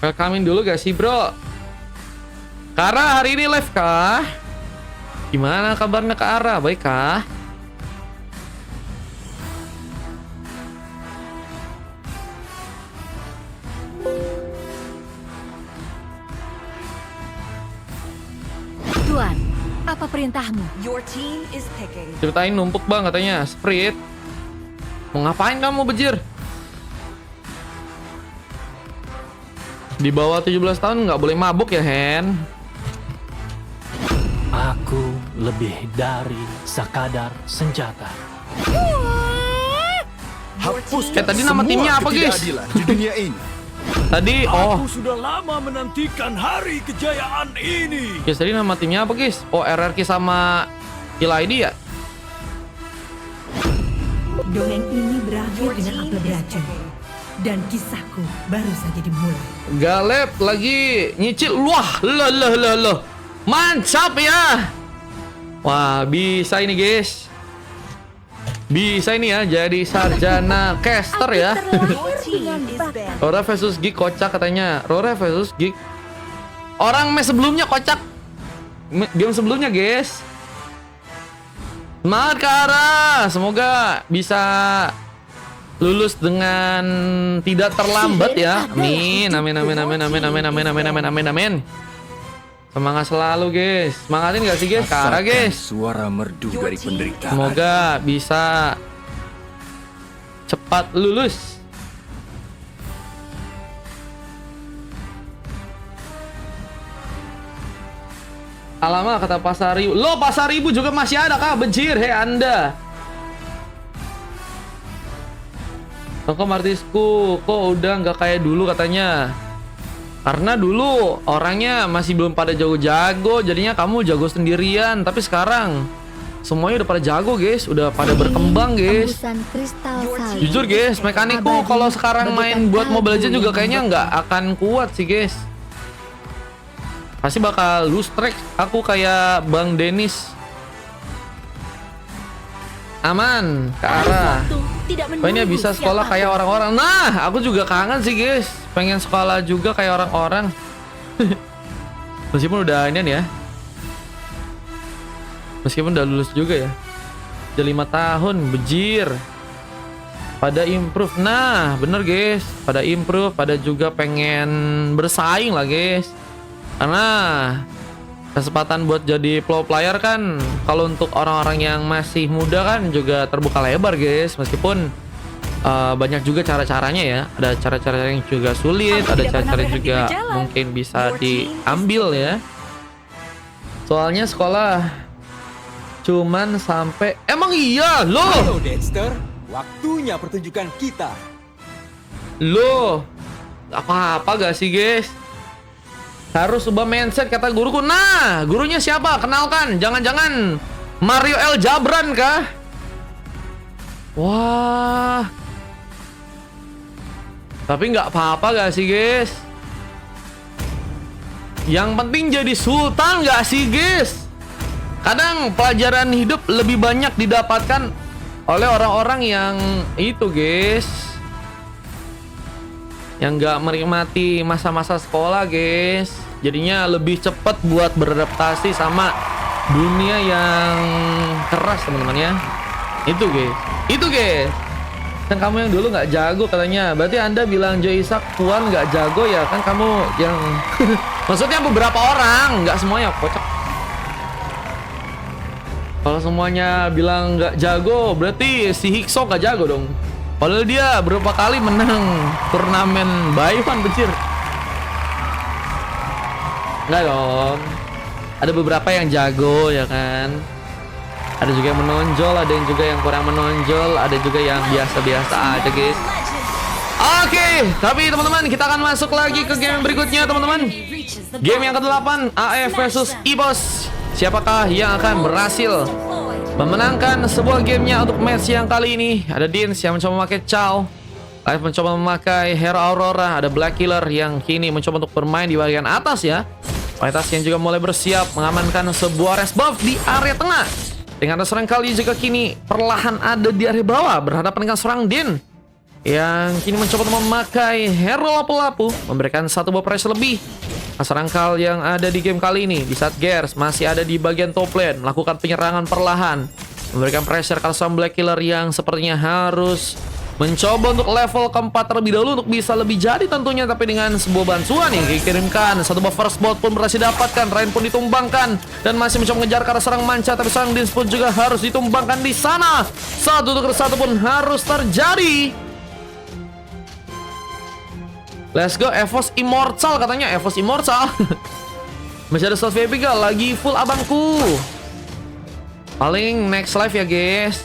Welcomein dulu gak sih bro? Kara hari ini live kah? Gimana kabarnya Kara? Baik kah? Tuan, apa perintahmu? Your team is picking. Ceritain numpuk bang katanya. Sprit. Mau ngapain kamu bejir? Di bawah 17 tahun nggak boleh mabuk ya Hen? Aku lebih dari sekadar senjata. Hapus tadi nama timnya apa guys? Di dunia ini. Tadi Aku sudah lama menantikan hari kejayaan ini. guys tadi nama timnya apa guys? Oh RRQ sama Kill ID ya? Dongeng ini berakhir Your dengan team apel is beracun. picking. Dan kisahku baru saja dimulai. Galep lagi nyicil. Wah, loh. Mantap ya. Wah, bisa ini guys. Bisa ini ya jadi sarjana caster ya. Your team is banned. Rora versus Geek kocak katanya. Rora versus Geek. Orang match sebelumnya kocak. Game sebelumnya guys. Semangat Kara. Semoga bisa lulus dengan tidak terlambat ya. Amin. Amin. Semangat selalu guys. Semangatin gak sih guys? Kara guys. Suara merdu Your dari team penderitaan. Semoga bisa cepat lulus. Alamak kata Pasar Ibu. Lo Pasar Ibu juga masih ada kah? Bejir hei Anda. Toko artisku kok udah nggak kayak dulu katanya. Karena dulu orangnya masih belum pada jago-jago, jadinya kamu jago sendirian. Tapi sekarang semuanya udah pada jago guys, udah pada berkembang guys. Tembusan kristal Your salju. team- Jujur guys, mekanikku Abadi kalau sekarang main bagaikan buat Mobile kalbu Legends juga yang kayaknya nggak akan kuat sih guys. Pasti bakal lose track aku kayak Bang Denis. Aman ke arah. Pokoknya bisa sekolah kayak orang-orang. Nah, aku juga kangen sih guys. Pengen sekolah juga kayak orang-orang. Meskipun udah ini ya. Meskipun udah lulus juga ya. Udah 5 tahun, bejir. Pada improve. Nah, bener guys. Pada improve, pada juga pengen bersaing lah guys. Karena kesempatan buat jadi pro player kan kalau untuk orang-orang yang masih muda kan juga terbuka lebar guys. Meskipun banyak juga cara-caranya ya. Ada cara-cara yang juga sulit, ada cara-cara juga mungkin bisa diambil ya. Soalnya sekolah cuman sampai emang iya loh. Halo Dexter, waktunya pertunjukan kita. Loh, apa-apa gak sih guys? Harus ubah mindset kata guruku. Nah, gurunya siapa? Kenalkan. Jangan-jangan Mario El Jabran kah? Wah. Tapi nggak apa-apa gak sih guys? Yang penting jadi sultan gak sih guys? Kadang pelajaran hidup lebih banyak didapatkan oleh orang-orang yang itu guys, yang nggak menikmati masa-masa sekolah guys. Jadinya lebih cepat buat beradaptasi sama dunia yang keras teman-teman ya. Itu guys. Kan kamu yang dulu nggak jago katanya. Berarti Anda bilang Joe Isak Puan nggak jago ya? Kan kamu yang maksudnya beberapa orang, nggak semuanya kocak. Kalau semuanya bilang nggak jago, berarti si Hikso nggak jago dong. Padahal dia berapa kali menang turnamen Bayuan becir. Nggak dong. Ada beberapa yang jago ya kan. Ada juga yang menonjol, ada yang juga yang kurang menonjol, ada juga yang biasa-biasa aja guys. Oke, tapi teman-teman kita akan masuk lagi ke game berikutnya teman-teman. Game yang ke-8 AF versus EBOS. Siapakah yang akan berhasil memenangkan sebuah gamenya untuk match yang kali ini? Ada Dins yang mencoba memakai Chow, Live mencoba memakai Hero Aurora, ada Black Killer yang kini mencoba untuk bermain di bagian atas ya. Vanitas yang juga mulai bersiap mengamankan sebuah res buff di area tengah. Dengan seorang kali juga kini perlahan ada di area bawah berhadapan dengan seorang Din. yang kini mencoba untuk memakai hero lapu-lapu, memberikan satu buah pressure lebih. Serangkal yang ada di game kali ini di saat Gears masih ada di bagian top lane, melakukan penyerangan perlahan, memberikan pressure ke sang Black Killer yang sepertinya harus mencoba untuk level keempat terlebih dahulu untuk bisa lebih jadi tentunya. Tapi dengan sebuah bantuan yang dikirimkan, satu buah first blood pun berhasil dapatkan, Ryan pun ditumbangkan dan masih mencoba mengejar ke arah serang manca, tapi serang Dins pun juga harus ditumbangkan di sana. Satu untuk satu pun harus terjadi. Let's go, Evos Immortal katanya, Evos Immortal. Masih ada slot VIP gak? Lagi full abangku. Paling next live ya guys.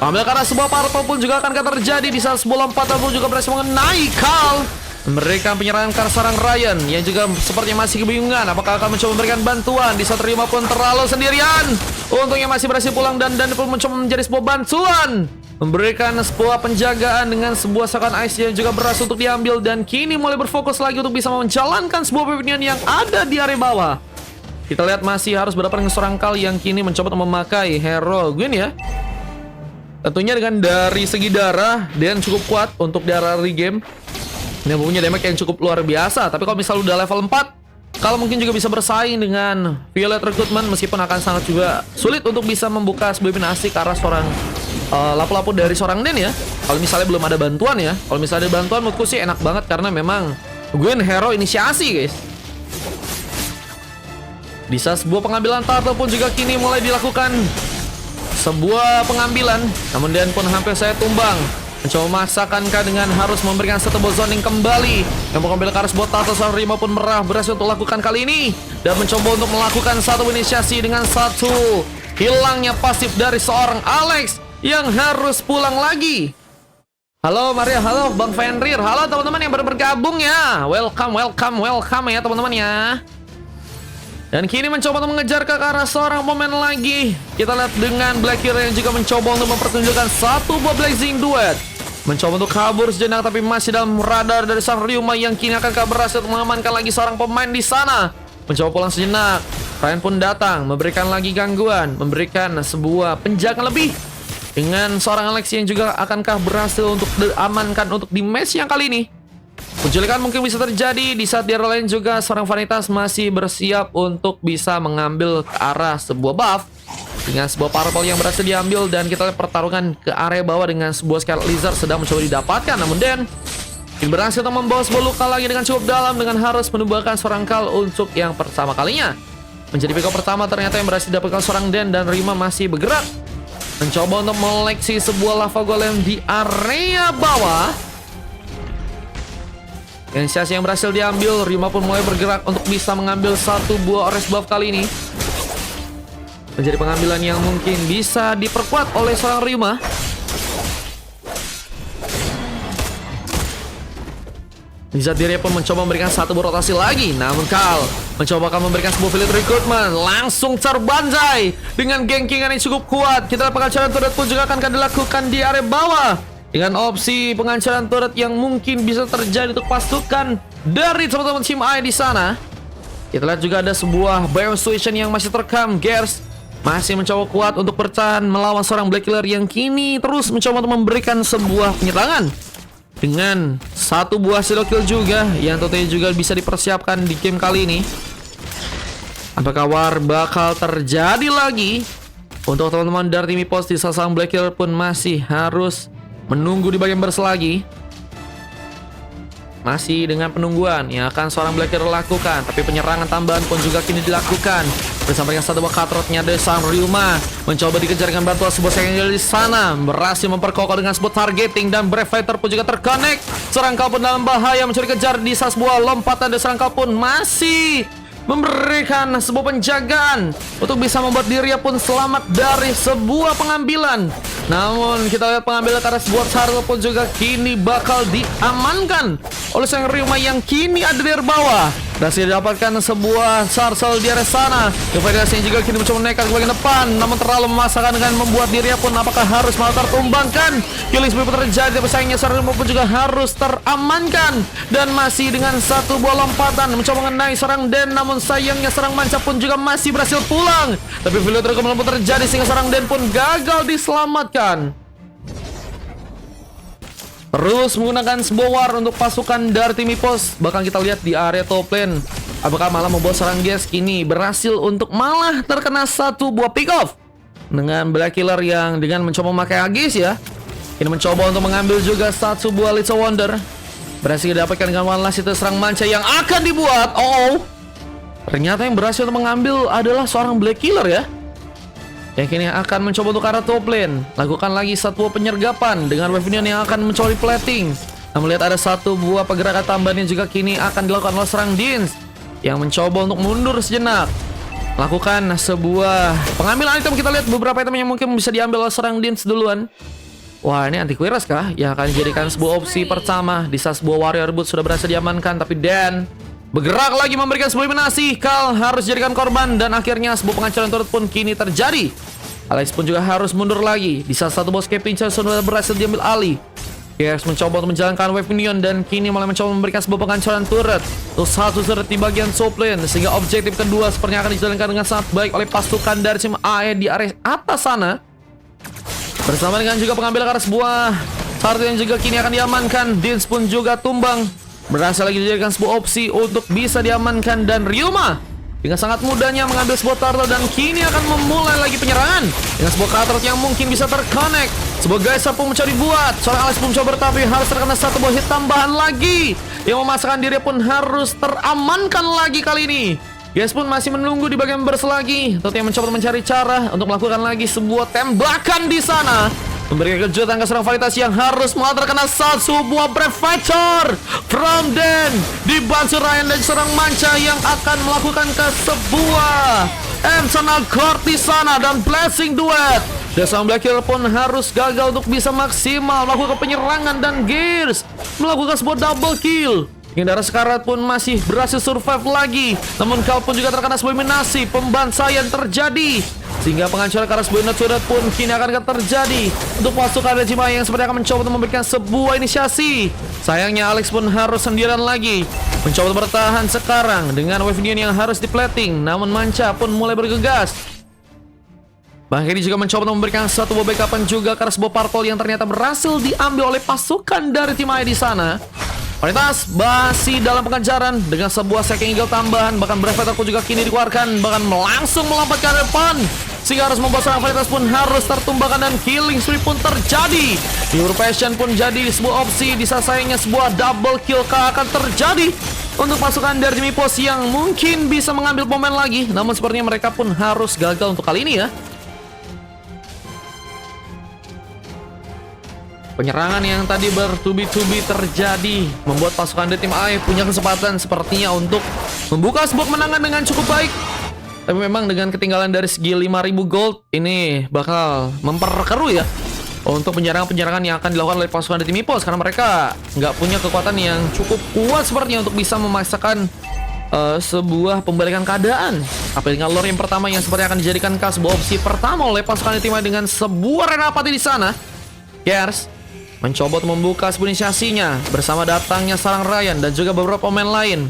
Ambil karena sebuah purple pun juga akan terjadi di saat sebuah lompatan pun juga berhasil mengenai Carl. Memberikan penyerangan ke serang Ryan yang juga sepertinya masih kebingungan apakah akan mencoba memberikan bantuan di saat Rima pun terlalu sendirian. Untungnya masih berhasil pulang dan pun mencoba menjadi sebuah bantuan, memberikan sebuah penjagaan dengan sebuah serangan ice yang juga berhasil untuk diambil dan kini mulai berfokus lagi untuk bisa menjalankan sebuah pemilihan yang ada di area bawah. Kita lihat masih harus berhadapan dengan seorang Carl yang kini mencoba untuk memakai hero Gwen ya. Tentunya dengan dari segi darah Dan cukup kuat untuk darah early game. Dia punya damage yang cukup luar biasa. Tapi kalau misalnya udah level 4, kalau mungkin juga bisa bersaing dengan Violet Recruitment, meskipun akan sangat juga sulit untuk bisa membuka sebuah asik ke arah seorang lapu-lapu dari seorang Den ya. Kalau misalnya belum ada bantuan ya. Kalau misalnya ada bantuan menurutku sih enak banget, karena memang Gwen hero inisiasi guys. Bisa sebuah pengambilan turtle pun juga kini mulai dilakukan. Sebuah pengambilan, namun Dan pun hampir saya tumbang. Mencoba memaksakan dengan harus memberikan satu zoning kembali. Yang mengambil ke arah sebuah turtle, seorang Rima pun berhasil untuk lakukan kali ini. Dan mencoba untuk melakukan satu inisiasi dengan satu hilangnya pasif dari seorang Alex yang harus pulang lagi. Halo Maria, halo Bang Fenrir, halo teman-teman yang baru bergabung ya. Welcome ya teman-teman ya. Dan kini mencoba untuk mengejar ke arah seorang pemain lagi. Kita lihat dengan Black Hero yang juga mencoba untuk mempertunjukkan satu buah Blazing Duet. Mencoba untuk kabur sejenak, tapi masih dalam radar dari sang Ryuma yang kini akan berhasil untuk mengamankan lagi seorang pemain di sana. Mencoba pulang sejenak, Ryan pun datang, memberikan lagi gangguan, memberikan sebuah penjagaan lebih. Dengan seorang Alex yang juga akankah berhasil untuk diamankan untuk di match yang kali ini. Penculikan mungkin bisa terjadi di saat di arah lain juga seorang Vanitas masih bersiap untuk bisa mengambil ke arah sebuah buff dengan sebuah purple yang berhasil diambil. Dan kita lihat pertarungan ke area bawah dengan sebuah Scarlet Lizard sedang mencoba didapatkan, namun Dan berhasil untuk membawa sebuah luka lagi dengan cukup dalam dengan harus menumbangkan seorang Carl untuk yang pertama kalinya. Menjadi pick up pertama ternyata yang berhasil didapatkan seorang Dan, dan Rima masih bergerak mencoba untuk meleksi sebuah lava golem di area bawah. Inisiasi yang berhasil diambil, Rima pun mulai bergerak untuk bisa mengambil satu buah orange buff kali ini. Menjadi pengambilan yang mungkin bisa diperkuat oleh seorang Rima. Bisa diri pun mencoba memberikan satu buah rotasi lagi, namun Carl mencoba akan memberikan sebuah Violet Recruitment, langsung terbanjai dengan gankingan yang cukup kuat. Kita lihat pengancaran turret pun juga akan dilakukan di area bawah. Dengan opsi pengancaran turret yang mungkin bisa terjadi untuk pasukan dari teman-teman tim I di sana. Kita lihat juga ada sebuah bio situation yang masih terekam. Gears masih mencoba kuat untuk bertahan melawan seorang Black Killer yang kini terus mencoba untuk memberikan sebuah penyerangan. Dengan satu buah silo kill juga yang tentunya juga bisa dipersiapkan di game kali ini. Apakah war bakal terjadi lagi? Untuk teman-teman dari tim Epos di salah Black Killer pun masih harus menunggu di bagian berselagi. Masih dengan penungguan yang akan seorang Black Hero lakukan, tapi penyerangan tambahan pun juga kini dilakukan. Bersama dengan satu buah katrotnya dari sang Ryuma mencoba dikejar dengan bantuan sebuah serangan di sana, berhasil memperkokoh dengan sebuah targeting dan Brave Fighter pun juga terconnect. Seorang Carl pun dalam bahaya mencuri kejar di saat sebuah lompatan dari seorang Carl pun masih memberikan sebuah penjagaan untuk bisa membuat dirinya pun selamat dari sebuah pengambilan. Namun kita lihat pengambilan karena sebuah turtle pun juga kini bakal diamankan oleh sang Ryuma yang kini ada di bawah. Berhasil didapatkan sebuah turtle di area sana. Kepadanya juga kini mencoba menaikkan ke bagian depan, namun terlalu memaksakan dengan membuat dirinya pun apakah harus malah tertumbangkan. Killing spree pun terjadi, tapi sayangnya sang Ryuma pun juga harus teramankan. Dan masih dengan satu buah lompatan mencoba mengenai seorang Den, namun sayangnya serang manca pun juga masih berhasil pulang. Tapi Violet Recruitment pun terjadi sehingga seorang Den pun gagal diselamatkan. terus menggunakan sebuah war untuk pasukan dari tim EVOS. Bahkan kita lihat di area top lane, apakah malah membuat serang Gas kini berhasil untuk malah terkena satu buah pick off dengan Black Killer yang dengan mencoba memakai Aegis ya. Ini mencoba untuk mengambil juga satu buah Little Wonder. Berhasil didapatkan dengan one last itu serang manca yang akan dibuat. Ternyata yang berhasil untuk mengambil adalah seorang Black Killer ya, yang kini akan mencoba untuk arah top lane. Lakukan lagi satu buah penyergapan dengan Wave Minion yang akan mencoba plating. Nah, melihat ada satu buah pergerakan tambahan yang juga kini akan dilakukan oleh serang Dins yang mencoba untuk mundur sejenak. Lakukan sebuah pengambilan item. Kita lihat beberapa item yang mungkin bisa diambil oleh serang Dins duluan. Wah, ini antivirus kah yang akan dijadikan sebuah opsi pertama di saat sebuah warrior boot sudah berhasil diamankan. Tapi Dan bergerak lagi memberikan sebuah eliminasi. Kal harus dijadikan korban dan akhirnya sebuah penghancuran turret pun kini terjadi. Alex pun juga harus mundur lagi di saat satu bos Captain sudah berhasil diambil alih. Gears mencoba untuk menjalankan Wave Minion dan kini mulai mencoba memberikan sebuah penghancuran turret untuk satu turret di bagian top lane, sehingga objektif kedua sepertinya akan dijalankan dengan sangat baik oleh pasukan dari tim AE di area atas sana. Bersama dengan juga pengambil arah sebuah turret yang juga kini akan diamankan. Dins pun juga tumbang. Berhasil lagi dijadikan sebuah opsi untuk bisa diamankan dan Ryuma dengan sangat mudahnya mengambil sebuah turtle dan kini akan memulai lagi penyerangan dengan sebuah turtle yang mungkin bisa terconnect. Sebuah geyser pun mencoba dibuat. Seorang Alex pun mencoba tapi harus terkena satu buah hit tambahan lagi yang memasakkan diri pun harus teramankan lagi kali ini. Guys pun masih menunggu di bagian burst lagi. Tentunya mencoba mencari cara untuk melakukan lagi sebuah tembakan di sana. Memberikan kejutan ke serang Vanitas yang harus malah terkena satu buah Brave Fighter from Den. Dibantu Ryan dan serang manca yang akan melakukan ke sebuah Eternal Court di sana dan Blessing Duet. Dan sang Black Killer pun harus gagal untuk bisa maksimal melakukan penyerangan dan Gears melakukan sebuah double kill. Hingga Sekarat pun masih berhasil survive lagi. Namun Kal pun juga terkena sebuah eliminasi. Pembansaian terjadi sehingga penghancuran ke arah sebuah turret pun kini akan terjadi untuk pasukan Regima yang seperti akan mencoba untuk memberikan sebuah inisiasi. Sayangnya Alex pun harus sendirian lagi mencoba untuk bertahan sekarang dengan Wave Minion yang harus diplating. Namun manca pun mulai bergegas. Bahkan ini juga mencoba untuk memberikan satu buah backupan juga ke arah sebuah purple yang ternyata berhasil diambil oleh pasukan dari tim AE di sana. Vanitas masih dalam pengejaran dengan sebuah Shaking Eagle tambahan. Bahkan Brave Fighter pun juga kini dikeluarkan, bahkan langsung melompat ke depan sehingga harus membuat seorang Vanitas pun harus tertumbangkan dan killing spree pun terjadi. Pure Passion pun jadi sebuah opsi di saat sayangnya sebuah double kill akan terjadi untuk pasukan dari tim EVOS yang mungkin bisa mengambil momen lagi. Namun sepertinya mereka pun harus gagal untuk kali ini ya. Penyerangan yang tadi bertubi-tubi terjadi membuat pasukan dari tim AE punya kesempatan sepertinya untuk membuka sebuah kemenangan dengan cukup baik. Tapi memang dengan ketinggalan dari segi 5.000 gold ini bakal memperkeruh ya untuk penyerangan-penyerangan yang akan dilakukan oleh pasukan dari tim EVOS, karena mereka nggak punya kekuatan yang cukup kuat sepertinya untuk bisa memaksakan sebuah pembalikan keadaan. Apalagi dengan lore yang pertama yang sepertinya akan dijadikan sebuah opsi pertama oleh pasukan dari tim AE dengan sebuah Renapati di sana. Gears mencoba untuk membuka sebuah inisiasinya bersama datangnya sarang Ryan dan juga beberapa pemain lain.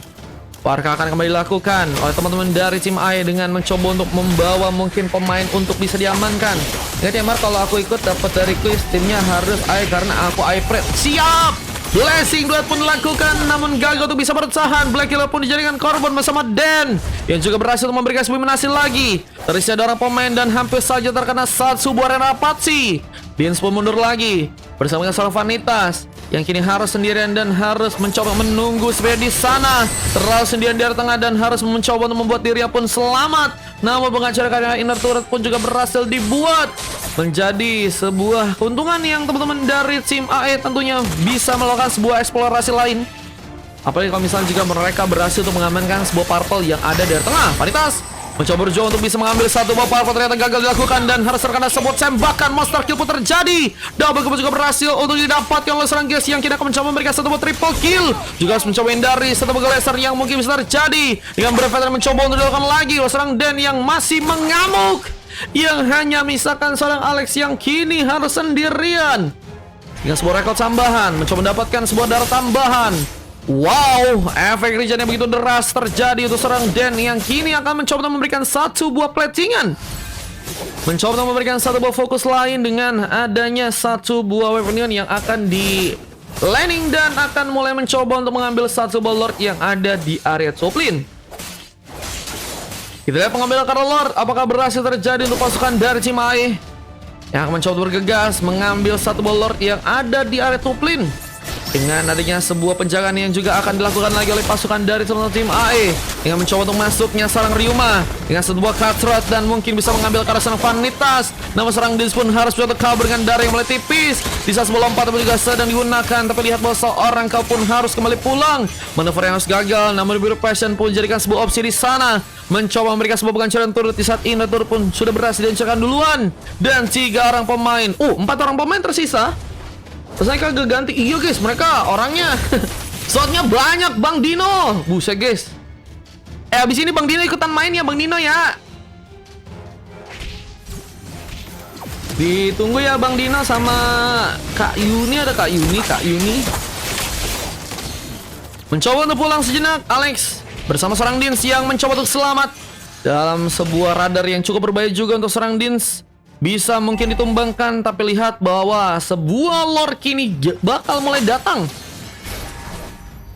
Apakah akan kembali dilakukan oleh teman-teman dari tim AE dengan mencoba untuk membawa mungkin pemain untuk bisa diamankan. Ingat ya Mar, kalau aku ikut dapat dari quiz timnya harus AE karena aku AE Pred. Siap! Blessing Duet pun dilakukan namun gagal untuk bisa bertahan. Black Killer pun dijadikan korban bersama Dan yang juga berhasil memberikan sebuah eliminasi lagi. Terisi ada orang pemain dan hampir saja terkena satu buah Renapati. Dins pun mundur lagi bersama dengan seorang Vanitas yang kini harus sendirian dan harus mencoba menunggu sebenarnya di sana. Terlalu sendirian di area tengah dan harus mencoba untuk membuat dirinya pun selamat. Namun penghancuran karya inner turret pun juga berhasil dibuat menjadi sebuah keuntungan yang teman-teman dari tim AE tentunya bisa melakukan sebuah eksplorasi lain. Apalagi kalau misalnya juga mereka berhasil untuk mengamankan sebuah purple yang ada di area tengah. Vanitas mencoba berjuang untuk bisa mengambil satu buah purple, ternyata gagal dilakukan dan harus terkena sebuah tembakan. Monster kill pun terjadi. Double kill juga berhasil untuk didapatkan oleh serang Gears yang kini akan mencoba memberikan satu buah triple kill. Juga harus mencoba hindari satu buah laser yang mungkin bisa terjadi. Dengan Brave Fighter mencoba untuk dilakukan lagi oleh serang Den yang masih mengamuk, yang hanya misalkan seorang Alex yang kini harus sendirian. Dengan sebuah rekod tambahan mencoba mendapatkan sebuah darah tambahan. Wow, efek regen yang begitu deras terjadi untuk serang Den yang kini akan mencoba memberikan satu buah platingan. Mencoba memberikan satu buah fokus lain dengan adanya satu buah Wave Minion yang akan landing dan akan mulai mencoba untuk mengambil satu ball lord yang ada di area top lane. Kita lihat pengambilan Karl Lord apakah berhasil terjadi untuk pasukan dari tim AE yang akan mencoba bergegas mengambil satu ball lord yang ada di area top lane. Dengan adanya sebuah penjagaan yang juga akan dilakukan lagi oleh pasukan dari tim AE dengan mencoba untuk masuknya sarang Ryuma dengan sebuah cutthroat dan mungkin bisa mengambil ke arah sana vanitas. Namun serang Dins pun harus mencoba kabur dengan darah yang mulai tipis. Di saat sebuah lompat juga sedang digunakan, tapi lihat bahwa seorang kau pun harus kembali pulang. Manuver yang harus gagal, namun Biru Passion pun jadikan sebuah opsi di sana. Mencoba memberikan sebuah pengancuran turut. Di saat ini turut pun sudah berhasil dihancurkan duluan. Dan 3 orang pemain, 4 orang pemain tersisa. Terus mereka kagak ganti. Iya guys, mereka orangnya slotnya banyak Bang Dino. Buset guys. Abis ini Bang Dino ikutan main ya Bang Dino ya. Ditunggu ya Bang Dino sama Kak Yuni. Ada Kak Yuni. Mencoba untuk pulang sejenak Alex bersama seorang Dins yang mencoba untuk selamat dalam sebuah radar yang cukup berbahaya juga untuk seorang Dins. Bisa mungkin ditumbangkan, tapi lihat bahwa sebuah lord kini bakal mulai datang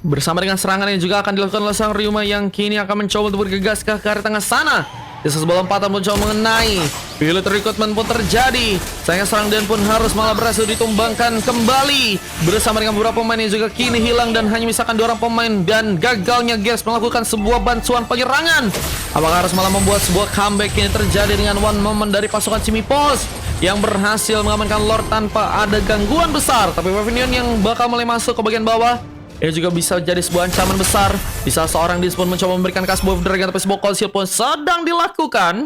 bersama dengan serangan yang juga akan dilakukan oleh sang Ryuma yang kini akan mencoba untuk bergegas ke arah tengah sana. Di sebuah lompatan mencoba mengenai pilot recruitment pun terjadi. Sayangnya serang Dan pun harus malah berhasil ditumbangkan kembali bersama dengan beberapa pemain yang juga kini hilang dan hanya misalkan 2 orang pemain. Dan gagalnya Gas melakukan sebuah bantuan penyerangan. Apakah harus malah membuat sebuah comeback ini terjadi dengan one moment dari pasukan Cimipos yang berhasil mengamankan Lord tanpa ada gangguan besar. Tapi Pavilion yang bakal mulai masuk ke bagian bawah, ini juga bisa jadi sebuah ancaman besar. Bisa seorang Dins pun mencoba memberikan Casbo of Dragon, tapi sebuah call shield pun sedang dilakukan.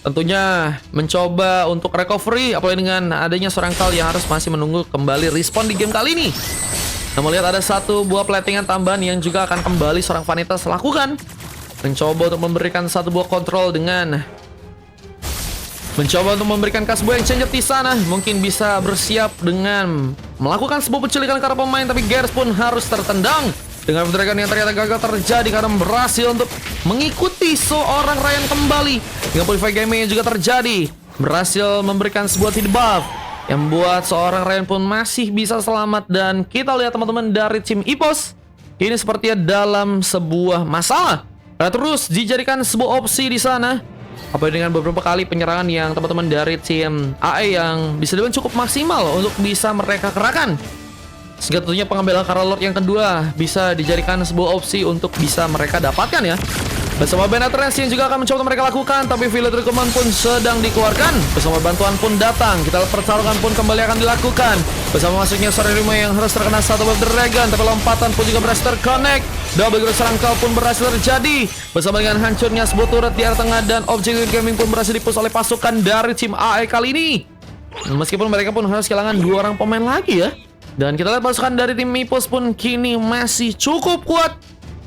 Tentunya mencoba untuk recovery, apalagi dengan adanya seorang Kal yang harus masih menunggu kembali respawn di game kali ini. Namun lihat ada satu buah platingan tambahan yang juga akan kembali seorang Vanitas lakukan. Mencoba untuk memberikan satu buah kontrol dengan mencoba untuk memberikan Casbo yang change di sana. Mungkin bisa bersiap dengan melakukan sebuah penculikan ke arah pemain, tapi Gears pun harus tertendang dengan Dragon yang ternyata gagal terjadi karena berhasil untuk mengikuti seorang Ryan kembali. Dengan Purify Game yang juga terjadi, berhasil memberikan sebuah hit buff yang membuat seorang Ryan pun masih bisa selamat. Dan kita lihat teman-teman dari tim Ipos ini sepertinya dalam sebuah masalah karena terus dijadikan sebuah opsi di sana. Apa dengan beberapa kali penyerangan yang teman-teman dari tim AE yang bisa dibilang cukup maksimal untuk bisa mereka kerahkan. Sehingga tentunya pengambilan Karl Lord yang kedua bisa dijadikan sebuah opsi untuk bisa mereka dapatkan ya. Bersama Benatrix yang juga akan mencoba mereka lakukan, tapi Village Recommand pun sedang dikeluarkan. Bersama bantuan pun datang, kita pertarungan pun kembali akan dilakukan. Bersama masuknya seorang Ryuma yang harus terkena satu Web Dragon, tapi lompatan pun juga berhasil terconnect. Double Growth serangkau pun berhasil terjadi. Bersama dengan hancurnya sebuah turret di arah tengah dan Objective Gaming pun berhasil dipush oleh pasukan dari tim AE kali ini. Meskipun mereka pun harus kehilangan 2 orang pemain lagi ya. Dan kita lihat pasukan dari tim Mipos pun kini masih cukup kuat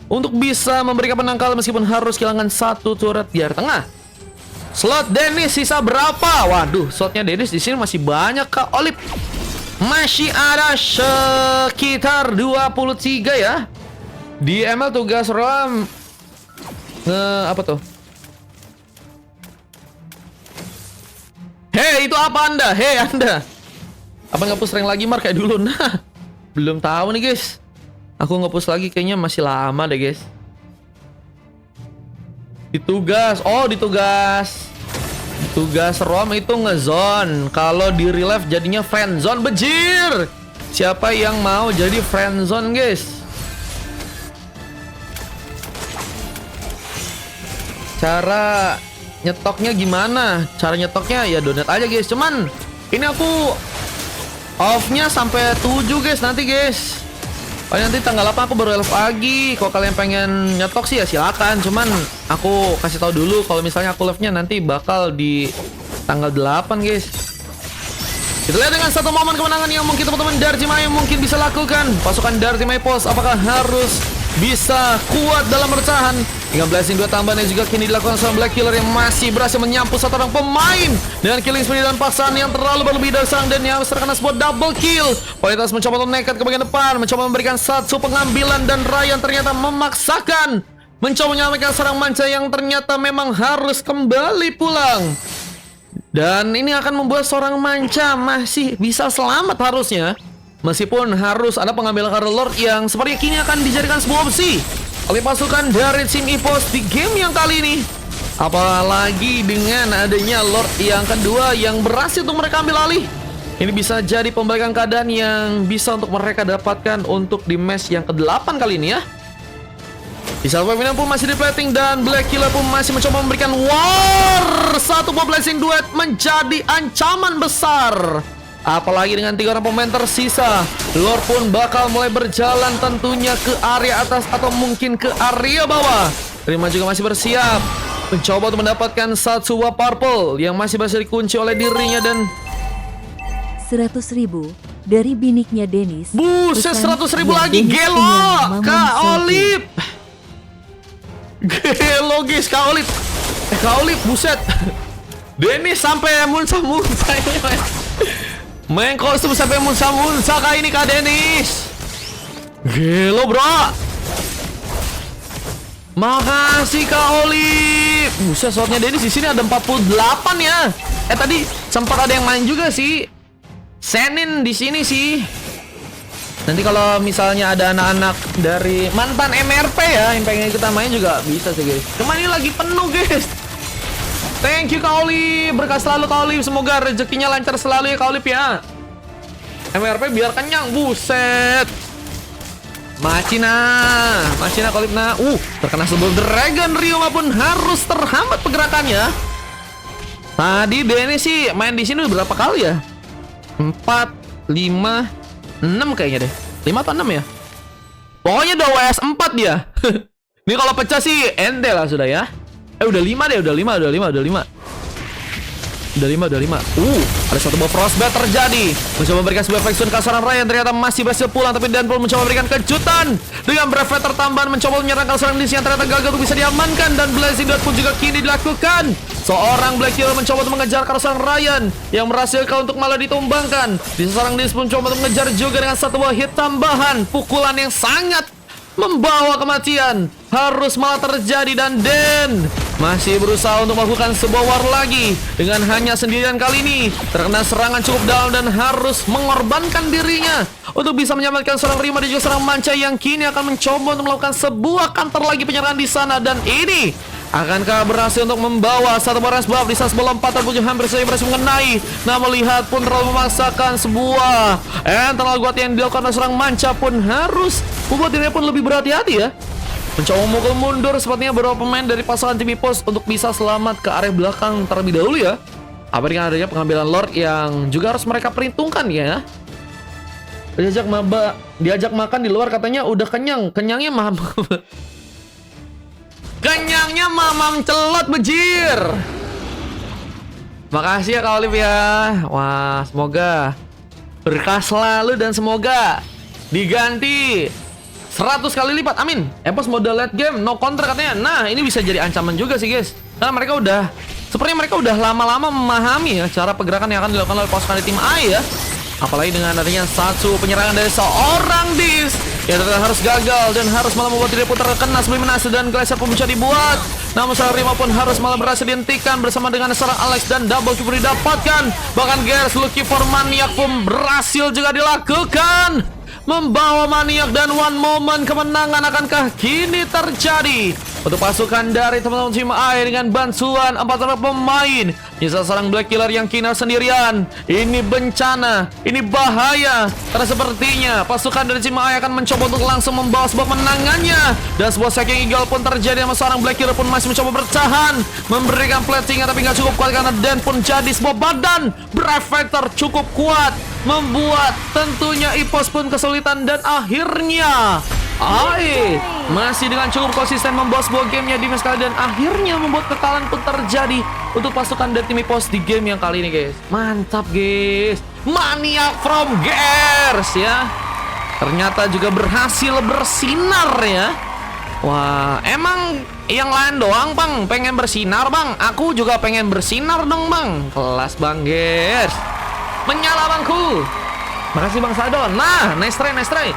untuk bisa memberikan penangkal meskipun harus kehilangan 1 turret di area tengah. Slot Dennis sisa berapa? Waduh, slotnya Dennis di sini masih banyak Kak Olip. Masih ada sekitar 23 ya. Di ML tugas Rom apa tuh? Hei, itu apa Anda? Hei Anda, apa nge-push rank lagi Mar kayak dulu? Nah, belum tahu nih guys. Aku nge-push lagi kayaknya masih lama deh guys. Ditugas, ditugas Rom itu nge-zone. Kalau di real life jadinya friendzone. Bejir. Siapa yang mau jadi friendzone guys? Cara nyetoknya gimana? Cara nyetoknya ya donat aja guys. Cuman ini aku off-nya sampai 7 guys nanti guys. Nanti tanggal 8 aku baru live lagi. Kalau kalian pengen nyetok sih ya silakan. Cuman aku kasih tahu dulu kalau misalnya aku live-nya nanti bakal di tanggal 8 guys. Kita lihat dengan satu momen kemenangan yang mungkin teman-teman dari tim AE mungkin bisa lakukan. Pasukan dari tim Ipos apakah harus bisa kuat dalam bertahan? Dengan blessing 2 tambahan yang juga kini dilakukan sama Black Killer yang masih berhasil menyampul 1 orang pemain dengan killing spree dan paksaan yang terlalu berlebih dari sang dan yang terkena sebuah double kill. Kualitas mencoba untuk nekat ke bagian depan, mencoba memberikan satu pengambilan dan Ryan ternyata memaksakan mencoba menyelamatkan serang manca yang ternyata memang harus kembali pulang. Dan ini akan membuat seorang manca masih bisa selamat harusnya. Meskipun harus ada pengambilan kartu Lord yang sepertinya kini akan dijadikan sebuah opsi oleh pasukan dari tim EVOS di game yang kali ini. Apalagi dengan adanya Lord yang kedua yang berhasil untuk mereka ambil alih. Ini bisa jadi pembalikan keadaan yang bisa untuk mereka dapatkan untuk di match yang ke-8 kali ini ya. Di saat pemilihan pun masih di plating dan Black Killer pun masih mencoba memberikan war. Satu buah blessing duet menjadi ancaman besar. Apalagi dengan 3 orang pemain tersisa, Lord pun bakal mulai berjalan tentunya ke area atas atau mungkin ke area bawah. Rima juga masih bersiap mencoba untuk mendapatkan satu buah purple yang masih bisa dikunci oleh dirinya dan 100.000 dari biniknya Dennis. buset, 100.000 lagi. Dennis Gelo punya Mamam Kak Selfie. Olip. Gelo guys, Kak Olip. Kak Olip, buset. Dennis sampai munsa-munsa ini, men. Main kostum sampai munsa-munsa kayak ini Kak Dennis. Gelo bro. Makasih Kak Olip. Buset, shotnya Dennis di sini ada 48 ya. Tadi sempat ada yang main juga sih. Senin di sini sih. Nanti kalau misalnya ada anak-anak dari mantan MRP ya yang pengen ikutan main juga bisa sih guys. Cuma ini lagi penuh guys. Thank you Kak Olip. Berkah selalu Kak Olip. Semoga rezekinya lancar selalu ya Kak Olip ya. MRP biar kenyang. Buset. Macina Kak Olip nah. Terkena Silver Dragon. Rio pun harus terhambat pergerakannya. Tadi Dennis sih main di sini berapa kali ya? 4, 5, 6 kayaknya deh. 5 atau 6 ya? Pokoknya udah WS 4 dia. Ini kalau pecah sih ente lah sudah ya. Udah 5 deh, udah 5. Ada satu buah frostbite terjadi. Mencoba memberikan sebuah faction kasaran Ryan ternyata masih berhasil pulang, tapi Deadpool mencoba memberikan kejutan dengan brevet tambahan mencoba menyerang kasaran Lins yang ternyata gagal untuk bisa diamankan dan blazing dot pun juga kini dilakukan. Seorang Black Killer mencoba untuk mengejar kasaran Ryan yang berhasil untuk malah ditumbangkan. Di seorang Lins pun mencoba untuk mengejar juga dengan satu buah hit tambahan. Pukulan yang sangat membawa kematian harus malah terjadi dan Den masih berusaha untuk melakukan sebuah war lagi dengan hanya sendirian kali ini terkena serangan cukup dalam dan harus mengorbankan dirinya untuk bisa menyelamatkan seorang Rima dan juga seorang Manca yang kini akan mencoba untuk melakukan sebuah counter lagi penyerangan di sana dan ini akankah berhasil untuk membawa satu baras buff di saat sebuah lompatan pun hampir saja berhasil mengenai. Nah melihat pun terlalu memaksakan sebuah terlalu kuat yang dilakukan oleh seorang Manca pun harus membuat dirinya pun lebih berhati-hati ya. Mencoba memukul mundur sepertinya beberapa pemain dari pasangan tim EVOS untuk bisa selamat ke area belakang terlebih dahulu ya. Apa dengan adanya pengambilan Lord yang juga harus mereka perhitungkan ya. Diajak makan di luar katanya udah kenyang. Kenyangnya mamam celot bejir. Makasih ya Kak Olip ya. Wah, semoga berkah selalu dan semoga diganti 100 kali lipat, amin. EVOS mode late game, no counter katanya. Nah, ini bisa jadi ancaman juga sih guys. Karena sepertinya mereka udah lama-lama memahami ya cara pergerakan yang akan dilakukan oleh pasukan tim A ya. Apalagi dengan adanya satu penyerangan dari seorang Dis yang ternyata harus gagal dan harus malah membuat diri pun terkena Subliminasi dan Glacier pun bisa dibuat. Namun seorang Rima pun harus malah berhasil dihentikan bersama dengan seorang Alex dan double kill didapatkan. Bahkan Gears Lucky for Maniac pun berhasil juga dilakukan. Membawa Maniac dan one moment kemenangan akankah kini terjadi untuk pasukan dari teman-teman tim A dengan bantuan 4 orang pemain. Bisa seorang Black Killer yang kini sendirian. Ini bencana, ini bahaya karena sepertinya pasukan dari tim A akan mencoba untuk langsung membawa sebuah menangannya. Dan sebuah Shaking Eagle pun terjadi sama seorang Black Killer pun masih mencoba bertahan, memberikan plating tapi nggak cukup kuat karena Dan pun jadi sebuah badan Brevector cukup kuat, membuat tentunya EVOS pun kesulitan dan akhirnya masih dengan cukup konsisten membawa sebuah gamenya di match kali dan akhirnya membuat kekalahan pun terjadi untuk pasukan dari tim EVOS di game yang kali ini guys. Mantap guys, Maniac from Gears ya. Ternyata juga berhasil bersinar ya. Wah, emang yang lain doang bang pengen bersinar bang. Aku juga pengen bersinar dong bang. Kelas bang Gears. Menyala bangku. Makasih bang Sadon. Nah, nice try.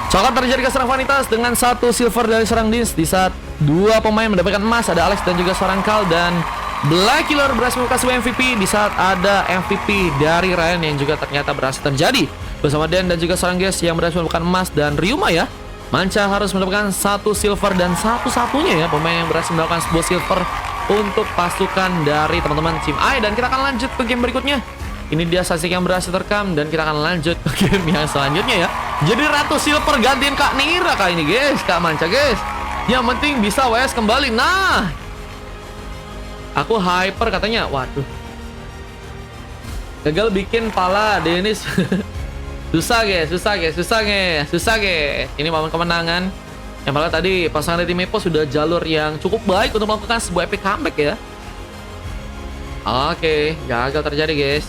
Coklat terjadi keserang vanitas dengan satu silver dari serang Dins di saat dua pemain mendapatkan emas. Ada Alex dan juga seorang Carl dan Black Killer berhasil membuka MVP di saat ada MVP dari Ryan yang juga ternyata berhasil terjadi bersama Den dan juga seorang guys yang berhasil mendapatkan emas dan Ryuma ya. Manca harus mendapatkan 1 silver dan satu-satunya ya pemain yang berhasil mendapatkan sebuah silver untuk pasukan dari teman-teman tim A. Dan kita akan lanjut ke game berikutnya. Ini dia statistik yang berhasil terekam dan kita akan lanjut ke game yang selanjutnya ya. Jadi Ratu Silver gantiin Kak Nira kali ini guys, Kak Manca guys. Yang penting bisa WS kembali. Nah, aku hyper katanya. Waduh, gagal bikin pala Dennis. Susah guys. Ini momen kemenangan. Yang paling tadi pasangan dari tim Epo sudah jalur yang cukup baik untuk melakukan sebuah epic comeback ya. Oke, gagal terjadi guys.